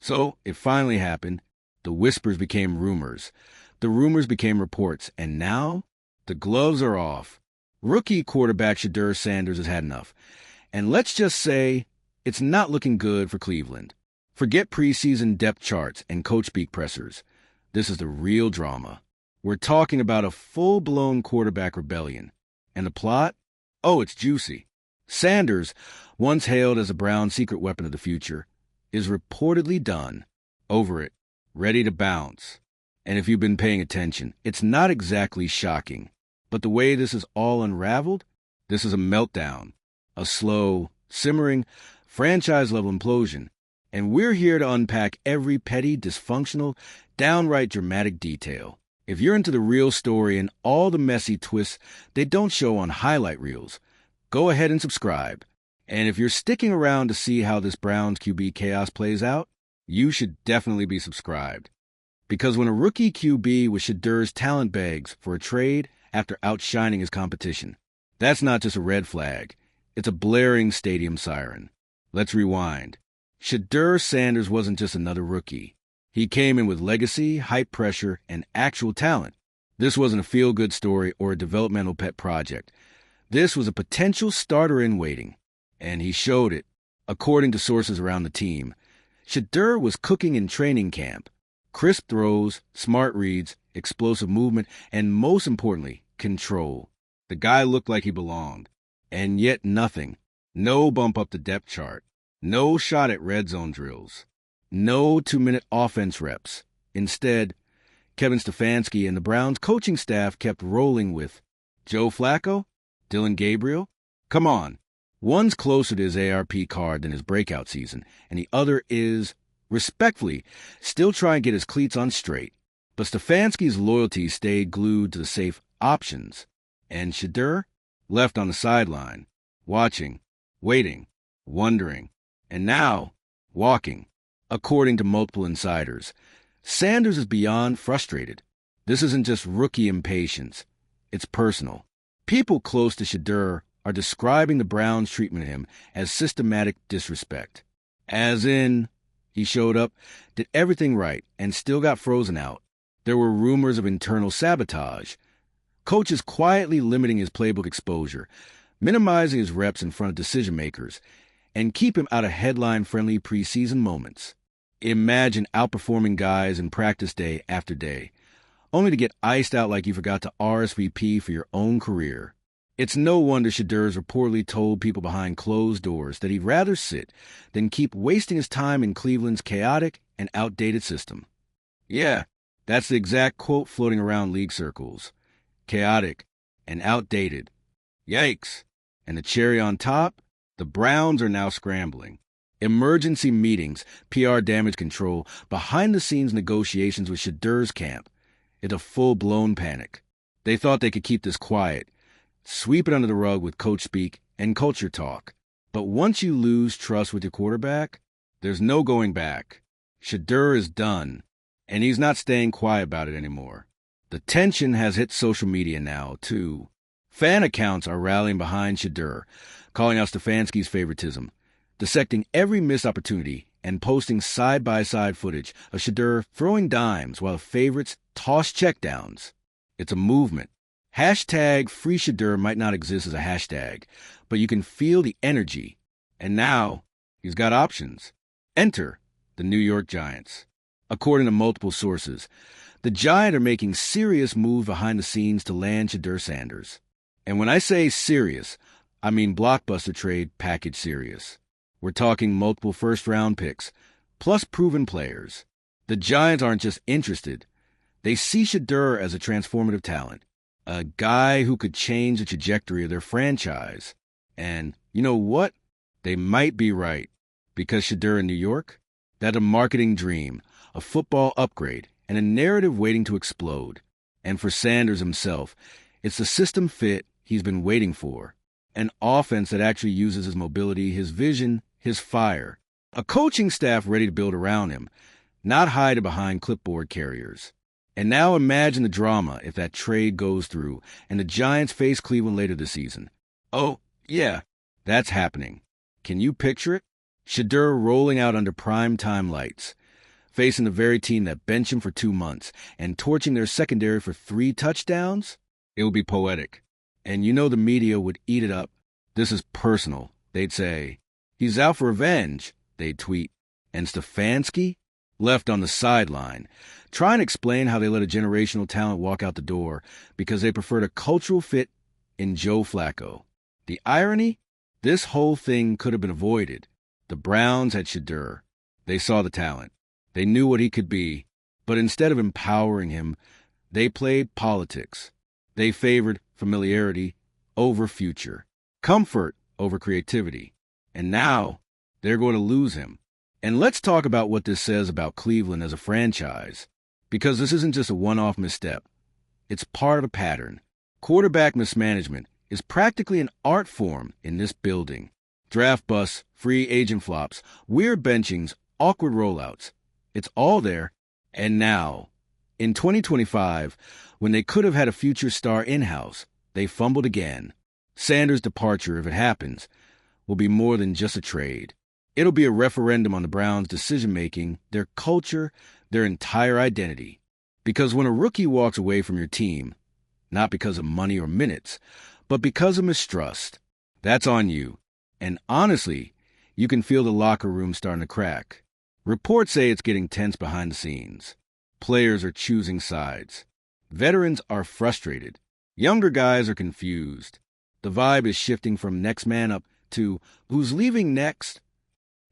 So it finally happened. The whispers became rumors. The rumors became reports. And now the gloves are off. Rookie quarterback Shedeur Sanders has had enough. And let's just say it's not looking good for Cleveland. Forget preseason depth charts and coach speak pressers. This is the real drama. We're talking about a full-blown quarterback rebellion. And the plot? Oh, it's juicy. Sanders, once hailed as the Browns' secret weapon of the future, is reportedly done, over it, ready to bounce. And if you've been paying attention, it's not exactly shocking. But the way this is all unraveled, this is a meltdown, a slow, simmering, franchise-level implosion. And we're here to unpack every petty, dysfunctional, downright dramatic detail. If you're into the real story and all the messy twists they don't show on highlight reels, go ahead and subscribe. And if you're sticking around to see how this Browns QB chaos plays out, you should definitely be subscribed. Because when a rookie QB with Shedeur's talent begs for a trade after outshining his competition, that's not just a red flag. It's a blaring stadium siren. Let's rewind. Shedeur Sanders wasn't just another rookie. He came in with legacy, hype pressure, and actual talent. This wasn't a feel-good story or a developmental pet project. This was a potential starter in waiting. And he showed it. According to sources around the team, Shedeur was cooking in training camp. Crisp throws, smart reads, explosive movement, and most importantly, control. The guy looked like he belonged. And yet nothing. No bump up the depth chart. No shot at red zone drills. No 2-minute offense reps. Instead, Kevin Stefanski and the Browns coaching staff kept rolling with Joe Flacco, Dylan Gabriel. Come on. One's closer to his ARP card than his breakout season, and the other is, respectfully, still trying to get his cleats on straight. But Stefanski's loyalty stayed glued to the safe options, and Shedeur left on the sideline, watching, waiting, wondering, and now walking. According to multiple insiders, Sanders is beyond frustrated. This isn't just rookie impatience. It's personal. People close to Shedeur are describing the Browns' treatment of him as systematic disrespect. As in, he showed up, did everything right, and still got frozen out. There were rumors of internal sabotage. Coaches quietly limiting his playbook exposure, minimizing his reps in front of decision-makers, and keep him out of headline-friendly preseason moments. Imagine outperforming guys in practice day after day, only to get iced out like you forgot to RSVP for your own career. It's no wonder Shedeur's reportedly told people behind closed doors that he'd rather sit than keep wasting his time in Cleveland's chaotic and outdated system. Yeah, that's the exact quote floating around league circles. Chaotic and outdated. Yikes. And the cherry on top? The Browns are now scrambling. Emergency meetings, PR damage control, behind-the-scenes negotiations with Shedeur's camp. It's a full-blown panic. They thought they could keep this quiet, sweep it under the rug with coach speak and culture talk. But once you lose trust with your quarterback, there's no going back. Shedeur is done, and he's not staying quiet about it anymore. The tension has hit social media now, too. Fan accounts are rallying behind Shedeur, calling out Stefanski's favoritism, dissecting every missed opportunity and posting side-by-side footage of Shedeur throwing dimes while the favorites toss checkdowns. It's a movement. Hashtag Free Shedeur might not exist as a hashtag, but you can feel the energy. And now, he's got options. Enter the New York Giants. According to multiple sources, the Giants are making serious moves behind the scenes to land Shedeur Sanders. And when I say serious, I mean blockbuster trade package serious. We're talking multiple first-round picks, plus proven players. The Giants aren't just interested. They see Shedeur as a transformative talent, a guy who could change the trajectory of their franchise. And you know what? They might be right. Because Shedeur in New York? That's a marketing dream, a football upgrade, and a narrative waiting to explode. And for Sanders himself, it's the system fit he's been waiting for. An offense that actually uses his mobility, his vision, his fire. A coaching staff ready to build around him, not hide behind clipboard carriers. And now imagine the drama if that trade goes through and the Giants face Cleveland later this season. Oh, yeah, that's happening. Can you picture it? Shedeur rolling out under prime time lights. facing the very team that benched him for 2 months and torching their secondary for 3 touchdowns? It would be poetic. And you know the media would eat it up. This is personal, they'd say. He's out for revenge, they'd tweet. And Stefanski? Left on the sideline, trying to explain how they let a generational talent walk out the door because they preferred a cultural fit in Joe Flacco. The irony? This whole thing could have been avoided. The Browns had Shedeur. They saw the talent. They knew what he could be. But instead of empowering him, they played politics. They favored familiarity over future, comfort over creativity. And now they're going to lose him. And let's talk about what this says about Cleveland as a franchise, because this isn't just a one-off misstep. It's part of a pattern. Quarterback mismanagement is practically an art form in this building. Draft busts, free agent flops, weird benchings, awkward rollouts. It's all there. And now, in 2025, when they could have had a future star in-house, they fumbled again. Sanders' departure, if it happens, will be more than just a trade. It'll be a referendum on the Browns' decision-making, their culture, their entire identity. Because when a rookie walks away from your team, not because of money or minutes, but because of mistrust, that's on you. And honestly, you can feel the locker room starting to crack. Reports say it's getting tense behind the scenes. Players are choosing sides. Veterans are frustrated. Younger guys are confused. The vibe is shifting from next man up to who's leaving next.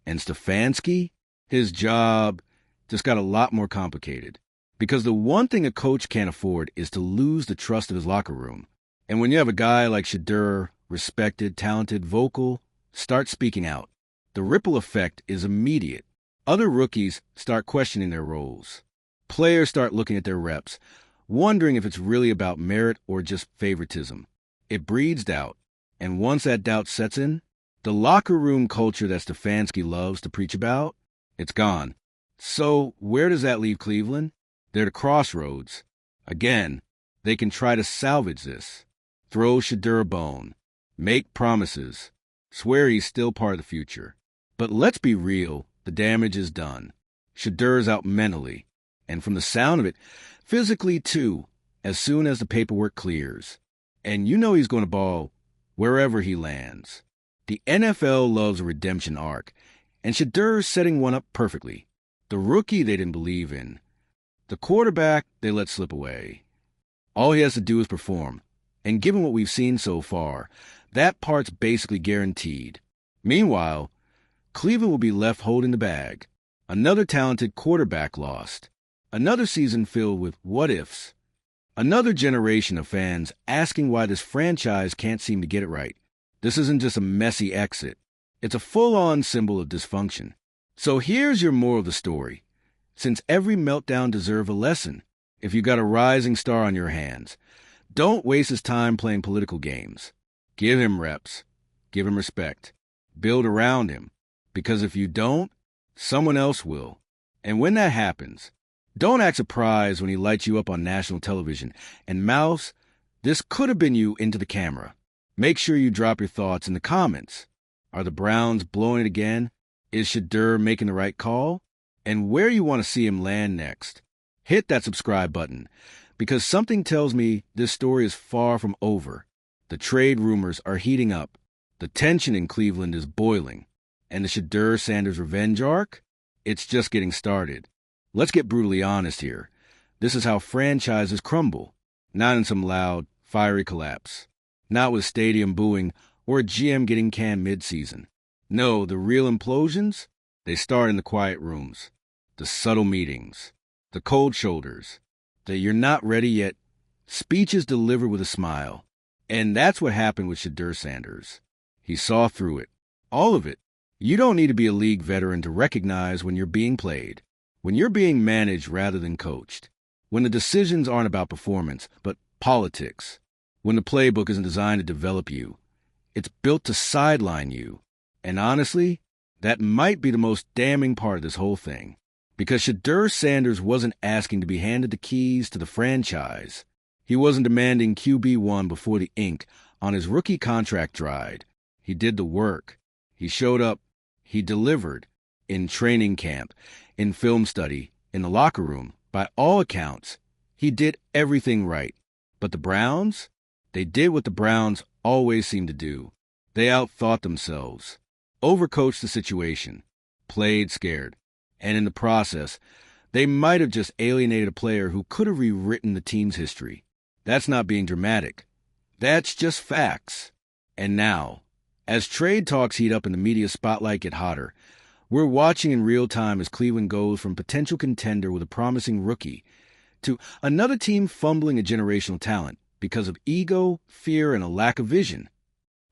And Stefanski, his job just got a lot more complicated. Because the one thing a coach can't afford is to lose the trust of his locker room. And when you have a guy like Shedeur, respected, talented, vocal, start speaking out, the ripple effect is immediate. Other rookies start questioning their roles. Players start looking at their reps, wondering if it's really about merit or just favoritism. It breeds doubt. And once that doubt sets in, the locker room culture that Stefanski loves to preach about, it's gone. So where does that leave Cleveland? They're at a crossroads. Again, they can try to salvage this. Throw Shedeur a bone. Make promises. Swear he's still part of the future. But let's be real, the damage is done. Shedeur's out mentally. And from the sound of it, physically too, as soon as the paperwork clears. And you know he's going to ball wherever he lands. The NFL loves a redemption arc, and Shedeur's setting one up perfectly. The rookie they didn't believe in. The quarterback they let slip away. All he has to do is perform, and given what we've seen so far, that part's basically guaranteed. Meanwhile, Cleveland will be left holding the bag. Another talented quarterback lost. Another season filled with what-ifs. Another generation of fans asking why this franchise can't seem to get it right. This isn't just a messy exit. It's a full-on symbol of dysfunction. So here's your moral of the story. Since every meltdown deserves a lesson, if you got a rising star on your hands, don't waste his time playing political games. Give him reps. Give him respect. Build around him. Because if you don't, someone else will. And when that happens, don't act surprised when he lights you up on national television and mouths, "This could have been you," into the camera. Make sure you drop your thoughts in the comments. Are the Browns blowing it again? Is Shedeur making the right call? And where you want to see him land next? Hit that subscribe button, because something tells me this story is far from over. The trade rumors are heating up. The tension in Cleveland is boiling. And the Shedeur-Sanders revenge arc? It's just getting started. Let's get brutally honest here. This is how franchises crumble. Not in some loud, fiery collapse. Not with stadium booing or a GM getting canned mid-season. No, the real implosions, they start in the quiet rooms, the subtle meetings, the cold shoulders, the "you're not ready yet" speeches delivered with a smile. And that's what happened with Shedeur-Sanders. He saw through it. All of it. You don't need to be a league veteran to recognize when you're being played, when you're being managed rather than coached, when the decisions aren't about performance, but politics, when the playbook isn't designed to develop you. It's built to sideline you. And honestly, that might be the most damning part of this whole thing. Because Shedeur-Sanders wasn't asking to be handed the keys to the franchise. He wasn't demanding QB1 before the ink on his rookie contract dried. He did the work. He showed up. He delivered. In training camp, in film study, In the locker room, by all accounts, he did everything right. But the Browns? They did what the Browns always seem to do. They outthought themselves, overcoached the situation, played scared, and in the process, they might have just alienated a player who could have rewritten the team's history. That's not being dramatic. That's just facts. And now, as trade talks heat up and the media spotlight get hotter, we're watching in real time as Cleveland goes from potential contender with a promising rookie to another team fumbling a generational talent because of ego, fear, and a lack of vision.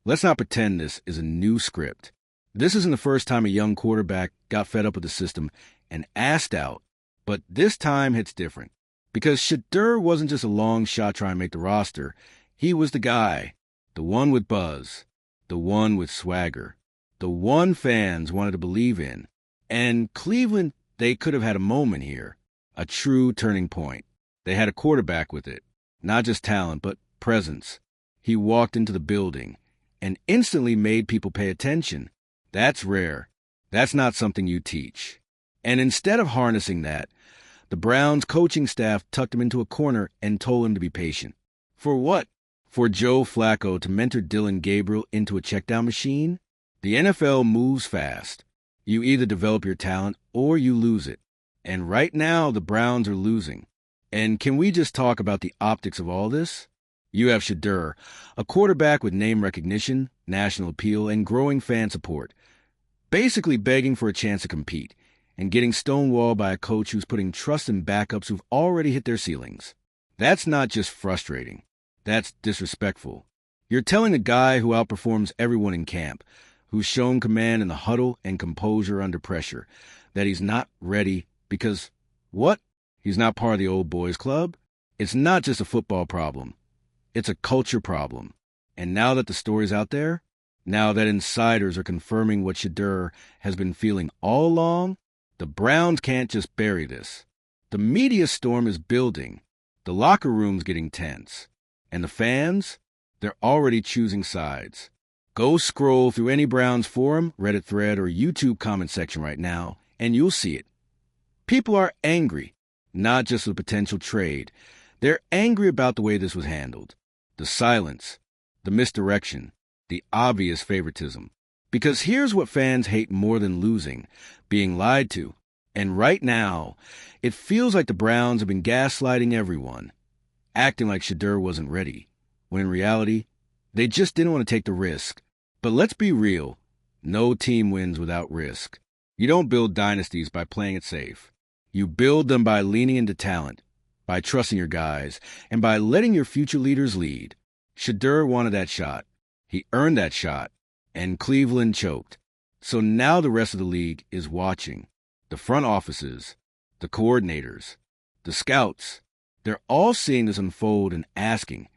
Let's not pretend this is a new script. This isn't the first time a young quarterback got fed up with the system and asked out, but this time it's different. Because Shedeur wasn't just a long shot trying to make the roster. He was the guy, the one with buzz, the one with swagger, the one fans wanted to believe in. And Cleveland, they could have had a moment here, a true turning point. They had a quarterback with it, not just talent, but presence. He walked into the building and instantly made people pay attention. That's rare. That's not something you teach. And instead of harnessing that, the Browns' coaching staff tucked him into a corner and told him to be patient. For what? For Joe Flacco to mentor Dylan Gabriel into a checkdown machine? The NFL moves fast. You either develop your talent or you lose it. And right now, the Browns are losing. And can we just talk about the optics of all this? You have Shedeur, a quarterback with name recognition, national appeal, and growing fan support, basically begging for a chance to compete, and getting stonewalled by a coach who's putting trust in backups who've already hit their ceilings. That's not just frustrating. That's disrespectful. You're telling the guy who outperforms everyone in camp, who's shown command in the huddle and composure under pressure, that he's not ready because, what? He's not part of the old boys club? It's not just a football problem. It's a culture problem. And now that the story's out there, now that insiders are confirming what Shedeur has been feeling all along, the Browns can't just bury this. The media storm is building. The locker room's getting tense. And the fans? They're already choosing sides. Go scroll through any Browns forum, Reddit thread, or YouTube comment section right now, and you'll see it. People are angry, not just with potential trade. They're angry about the way this was handled. The silence, the misdirection, the obvious favoritism. Because here's what fans hate more than losing, being lied to. And right now, it feels like the Browns have been gaslighting everyone, acting like Shedeur wasn't ready, when in reality, they just didn't want to take the risk. But let's be real, no team wins without risk. You don't build dynasties by playing it safe. You build them by leaning into talent, by trusting your guys, and by letting your future leaders lead. Shedeur wanted that shot. He earned that shot, and Cleveland choked. So now the rest of the league is watching. The front offices, the coordinators, the scouts, they're all seeing this unfold and asking,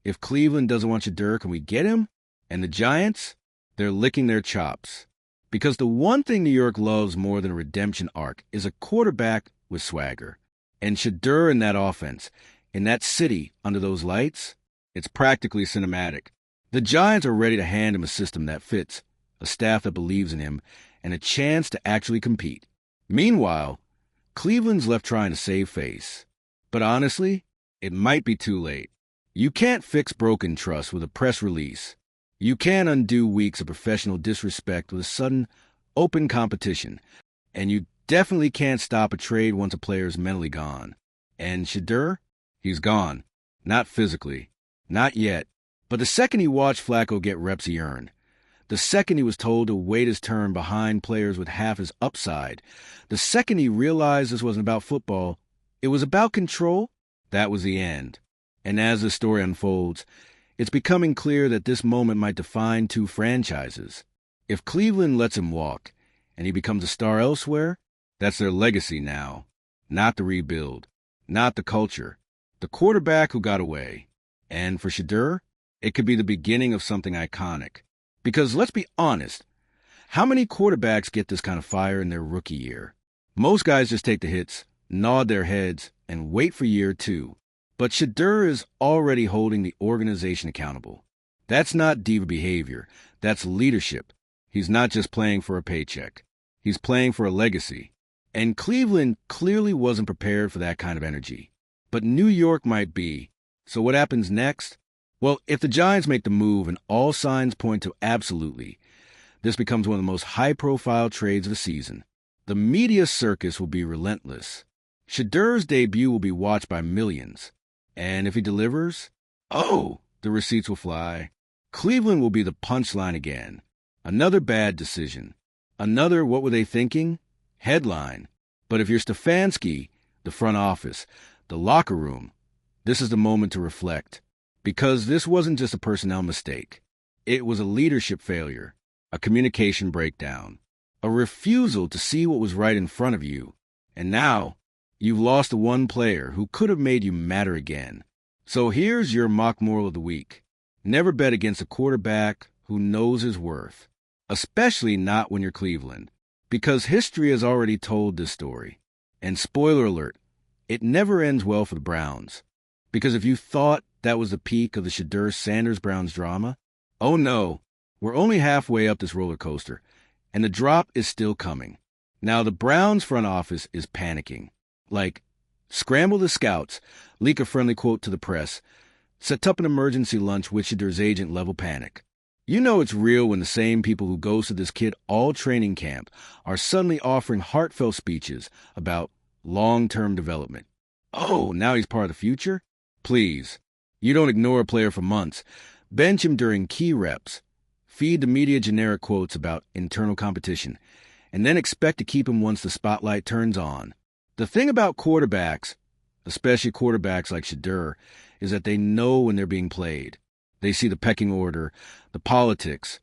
if Cleveland doesn't want Shedeur, can we get him? And the Giants, they're licking their chops. Because the one thing New York loves more than a redemption arc is a quarterback with swagger. And Shedeur in that offense, in that city under those lights, it's practically cinematic. The Giants are ready to hand him a system that fits, a staff that believes in him, and a chance to actually compete. Meanwhile, Cleveland's left trying to save face. But honestly, it might be too late. You can't fix broken trust with a press release. You can't undo weeks of professional disrespect with a sudden, open competition. And you definitely can't stop a trade once a player's mentally gone. And Shedeur? He's gone. Not physically. Not yet. But the second he watched Flacco get reps he earned, the second he was told to wait his turn behind players with half his upside, the second he realized this wasn't about football, it was about control, that was the end. And as the story unfolds, it's becoming clear that this moment might define two franchises. If Cleveland lets him walk, and he becomes a star elsewhere, that's their legacy now. Not the rebuild, not the culture, the quarterback who got away. And for Shedeur, it could be the beginning of something iconic. Because let's be honest, how many quarterbacks get this kind of fire in their rookie year? Most guys just take the hits, nod their heads, and wait for year two. But Shedeur is already holding the organization accountable. That's not diva behavior. That's leadership. He's not just playing for a paycheck. He's playing for a legacy. And Cleveland clearly wasn't prepared for that kind of energy. But New York might be. So what happens next? Well, if the Giants make the move and all signs point to absolutely, this becomes one of the most high-profile trades of the season. The media circus will be relentless. Shedeur's debut will be watched by millions. And if he delivers, oh, the receipts will fly. Cleveland will be the punchline again. Another bad decision. Another what were they thinking? Headline. But if you're Stefanski, the front office, the locker room, this is the moment to reflect. Because this wasn't just a personnel mistake. It was a leadership failure, a communication breakdown, a refusal to see what was right in front of you. And now, you've lost the one player who could have made you matter again. So here's your mock moral of the week. Never bet against a quarterback who knows his worth, especially not when you're Cleveland, because history has already told this story. And spoiler alert, it never ends well for the Browns. Because if you thought that was the peak of the Shedeur Sanders-Browns drama, oh no, we're only halfway up this roller coaster, and the drop is still coming. Now the Browns front office is panicking. Like, scramble the scouts, leak a friendly quote to the press, set up an emergency lunch with Shedeur's agent level panic. You know it's real when the same people who ghosted this kid all training camp are suddenly offering heartfelt speeches about long-term development. Oh, now he's part of the future? Please, you don't ignore a player for months. Bench him during key reps. Feed the media generic quotes about internal competition, and then expect to keep him once the spotlight turns on. The thing about quarterbacks, especially quarterbacks like Shedeur, is that they know when they're being played. They see the pecking order, the politics,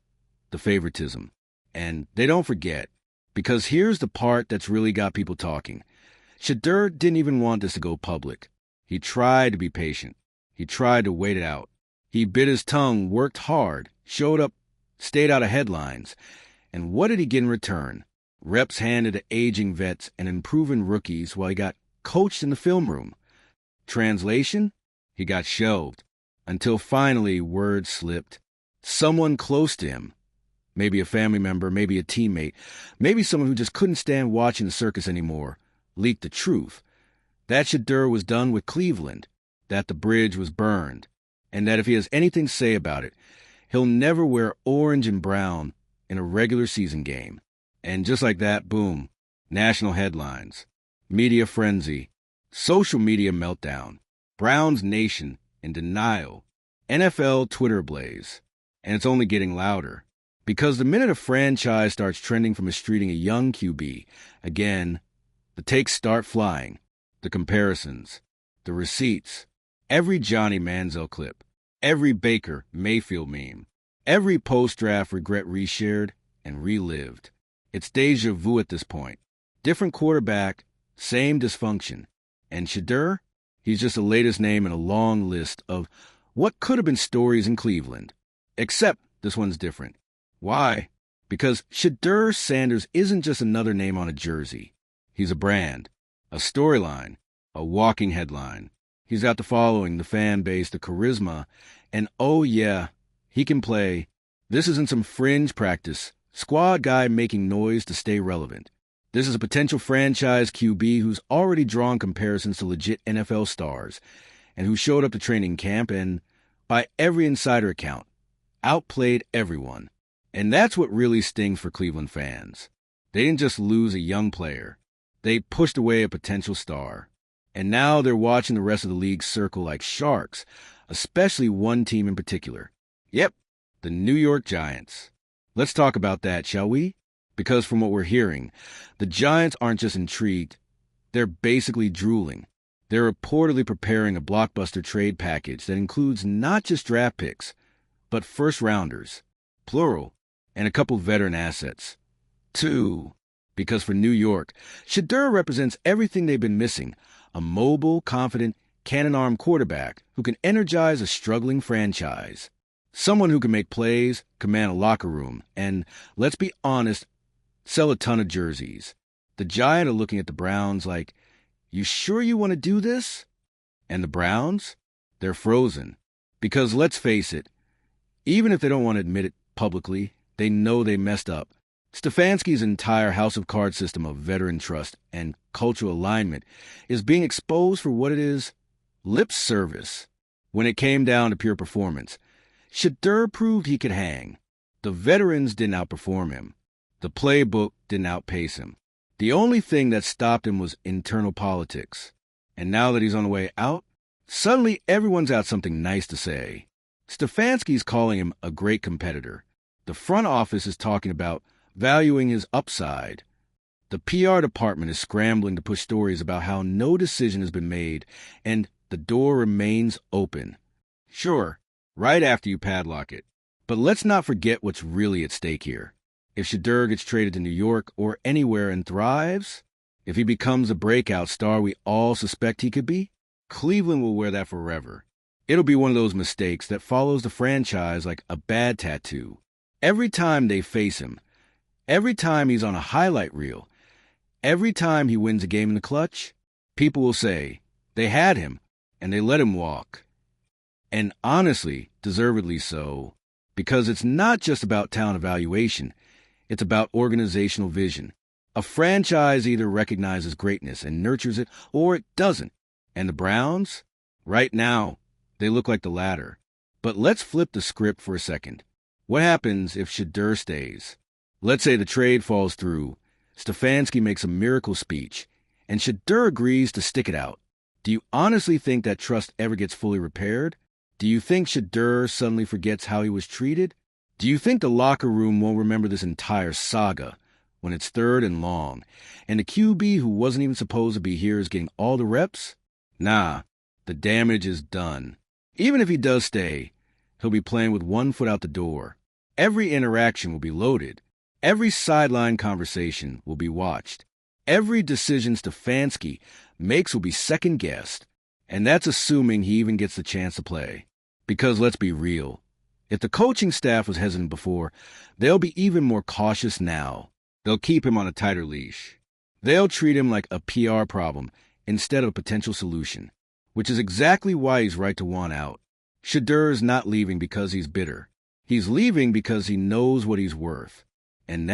the favoritism. And they don't forget, because here's the part that's really got people talking. Shedeur didn't even want this to go public. He tried to be patient. He tried to wait it out. He bit his tongue, worked hard, showed up, stayed out of headlines. And what did he get in return? Reps handed to aging vets and improving rookies while he got coached in the film room. Translation? He got shelved. Until finally word slipped. Someone close to him, maybe a family member, maybe a teammate, maybe someone who just couldn't stand watching the circus anymore, leaked the truth. That Shedeur was done with Cleveland, that the bridge was burned, and that if he has anything to say about it, he'll never wear orange and brown in a regular season game. And just like that, boom, national headlines, media frenzy, social media meltdown, Browns Nation in denial, NFL Twitter ablaze. And it's only getting louder. Because the minute a franchise starts trending for mistreating a young QB, again, the takes start flying, the comparisons, the receipts, every Johnny Manziel clip, every Baker Mayfield meme, every post-draft regret reshared and relived. It's deja vu at this point. Different quarterback, same dysfunction. And Shedeur? He's just the latest name in a long list of what could have been stories in Cleveland. Except this one's different. Why? Because Shedeur Sanders isn't just another name on a jersey. He's a brand, a storyline, a walking headline. He's got the following, the fan base, the charisma, and oh yeah, he can play. This isn't some fringe practice, squad guy making noise to stay relevant. This is a potential franchise QB who's already drawn comparisons to legit NFL stars and who showed up to training camp and, by every insider account, outplayed everyone. And that's what really stings for Cleveland fans. They didn't just lose a young player. They pushed away a potential star. And now they're watching the rest of the league circle like sharks, especially one team in particular. Yep, the New York Giants. Let's talk about that, shall we? Because from what we're hearing, the Giants aren't just intrigued, they're basically drooling. They're reportedly preparing a blockbuster trade package that includes not just draft picks, but first-rounders, plural, and a couple veteran assets. 2. Because for New York, Shedeur represents everything they've been missing, a mobile, confident, cannon-arm quarterback who can energize a struggling franchise. Someone who can make plays, command a locker room, and, let's be honest, sell a ton of jerseys. The Giants are looking at the Browns like, you sure you want to do this? And the Browns? They're frozen. Because let's face it, even if they don't want to admit it publicly, they know they messed up. Stefanski's entire house of cards system of veteran trust and cultural alignment is being exposed for what it is: lip service. When it came down to pure performance, Shedeur proved he could hang. The veterans didn't outperform him. The playbook didn't outpace him. The only thing that stopped him was internal politics. And now that he's on the way out, suddenly everyone's got something nice to say. Stefanski's calling him a great competitor. The front office is talking about valuing his upside. The PR department is scrambling to push stories about how no decision has been made and the door remains open. Sure, right after you padlock it. But let's not forget what's really at stake here. If Shedeur gets traded to New York or anywhere and thrives, if he becomes the breakout star we all suspect he could be, Cleveland will wear that forever. It'll be one of those mistakes that follows the franchise like a bad tattoo. Every time they face him, every time he's on a highlight reel, every time he wins a game in the clutch, people will say, they had him, and they let him walk. And honestly, deservedly so, because it's not just about talent evaluation, it's about organizational vision. A franchise either recognizes greatness and nurtures it, or it doesn't. And the Browns? Right now, they look like the latter. But let's flip the script for a second. What happens if Shedeur stays? Let's say the trade falls through, Stefanski makes a miracle speech, and Shedeur agrees to stick it out. Do you honestly think that trust ever gets fully repaired? Do you think Shedeur suddenly forgets how he was treated? Do you think the locker room won't remember this entire saga when it's third and long, and the QB who wasn't even supposed to be here is getting all the reps? Nah, the damage is done. Even if he does stay, he'll be playing with one foot out the door. Every interaction will be loaded. Every sideline conversation will be watched. Every decision Stefanski makes will be second-guessed. And that's assuming he even gets the chance to play. Because let's be real, if the coaching staff was hesitant before, they'll be even more cautious now. They'll keep him on a tighter leash. They'll treat him like a PR problem instead of a potential solution, which is exactly why he's right to want out. Shedeur is not leaving because he's bitter. He's leaving because he knows what he's worth. And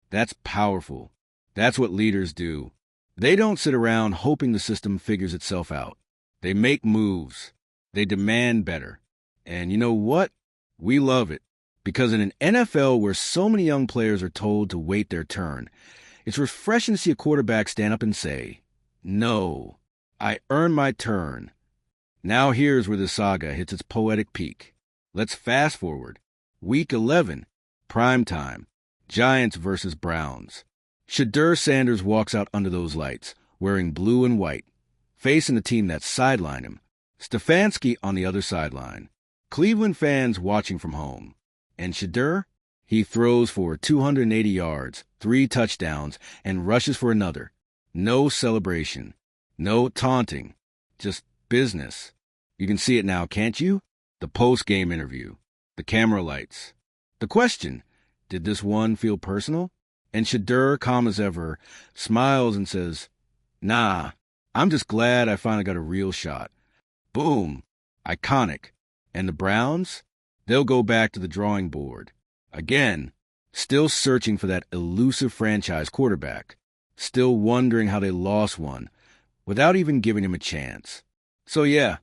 that's powerful. That's what leaders do. They don't sit around hoping the system figures itself out. They make moves. They demand better. And you know what? We love it. Because in an NFL where so many young players are told to wait their turn, it's refreshing to see a quarterback stand up and say, "No, I earned my turn." Now here's where the saga hits its poetic peak. Let's fast forward. Week 11, prime time. Giants versus Browns. Shedeur Sanders walks out under those lights, wearing blue and white, facing the team that sidelined him. Stefanski on the other sideline. Cleveland fans watching from home. And Shedeur? He throws for 280 yards, 3 touchdowns, and rushes for another. No celebration. No taunting. Just business. You can see it now, can't you? The post-game interview. The camera lights. The question, did this one feel personal? And Shedeur, calm as ever, smiles and says, "Nah, I'm just glad I finally got a real shot." Boom. Iconic. And the Browns? They'll go back to the drawing board. Again, still searching for that elusive franchise quarterback. Still wondering how they lost one, without even giving him a chance. So yeah,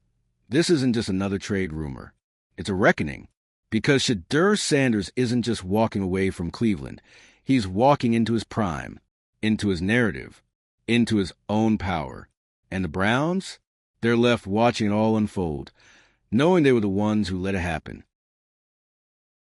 this isn't just another trade rumor. It's a reckoning. Because Shedeur Sanders isn't just walking away from Cleveland. He's walking into his prime, into his narrative, into his own power. And the Browns? They're left watching it all unfold, knowing they were the ones who let it happen.